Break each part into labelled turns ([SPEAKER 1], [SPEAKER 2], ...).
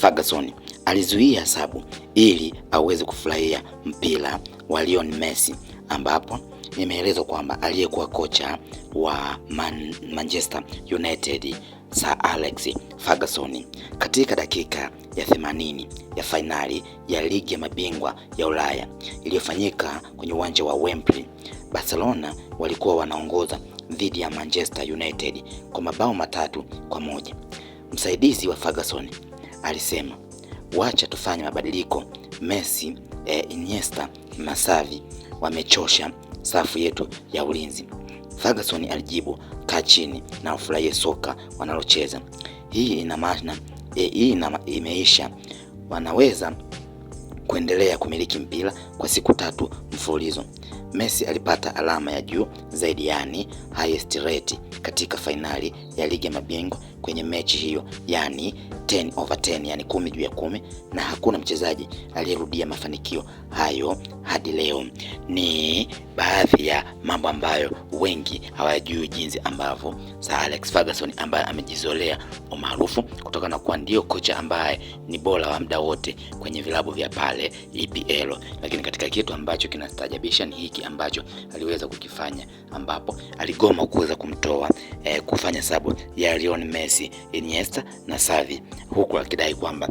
[SPEAKER 1] Ferguson alizuia sabu ili aweze kufurahia mpira wa Lionel Messi, ambapo imeelezwa kwamba aliyekuwa kocha wa Manchester United Sir Alex Ferguson katika dakika ya 80 ya fainali ya ligi ya mabingwa ya Ulaya iliyofanyika kwenye uwanja wa Wembley, Barcelona walikuwa wanaongoza dhidi ya Manchester United kwa mabao 3-1. Msaidizi wa Ferguson alisema, "Wacha tufanye mabadiliko. Messi, Iniesta na Xavi wamechosha safu yetu ya ulinzi." Ferguson alijibu, "Kaa chini na ufurahie soka wanalocheza. Hii ina maana imeisha. Wanaweza kuendelea kumiliki mpira kwa siku 3 mfululizo." Messi alipata alama ya juu zaidi, yani highest rate katika fainali ya ligi ya mabingwa kwenye mechi hiyo, yani 10/10, yani 10/10, na hakuna mchezaji aliyerudia mafanikio hayo hadi leo. Ni baadhi ya mambo ambayo wengi hawajui jinsi ambavyo Sir Alex Ferguson ambaye amejizolea umaarufu kutokana na kuwa ndio kocha ambaye ni bora wa muda wote kwenye vilabu vya pale EPL. Lakini katika kitu ambacho kinastajabisha ni hiki ambacho aliweza kukifanya, ambapo aligoma kuweza kumtoa kufanya sabu ya Lionel Messi, Iniesta na Xavi, huku akidai kwamba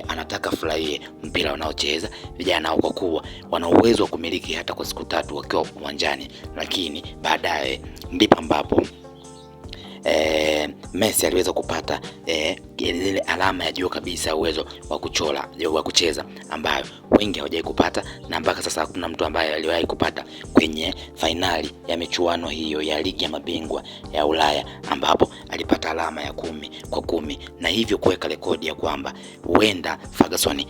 [SPEAKER 1] anataka furahie mpira unaocheza vijana hao, kwa kuwa wana uwezo wa kumiliki hata kwa siku 3 wakiwa uwanjani. Lakini baadaye ndipo ambapo Messi aliweza kupata ile alama ya juu kabisa, uwezo wa kucheza ambayo wengi hawajawahi kupata, na mpaka sasa hakuna mtu ambaye aliwahi kupata kwenye fainali ya michuano hiyo ya ligi ya mabingwa ya Ulaya, ambapo alipata alama ya 10/10, na hivyo kuweka rekodi ya kwamba huenda Ferguson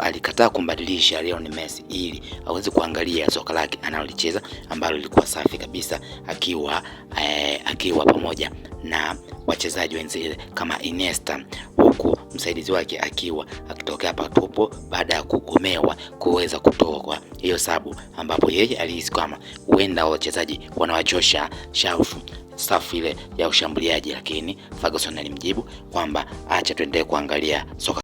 [SPEAKER 1] alikataa kumbadilisha Lionel Messi ili aweze kuangalia soka lake analolicheza ambalo lilikuwa safi kabisa, akiwa pamoja na wachezaji wenzake kama Iniesta, huku msaidizi wake akitokea patupo baada ya kugomewa kuweza kutoa kwa hiyo sabu, ambapo yeye alihisi kama huenda wachezaji wanawachosha safu ile ya ushambuliaji. Lakini Ferguson alimjibu kwamba acha tuendelee kuangalia soka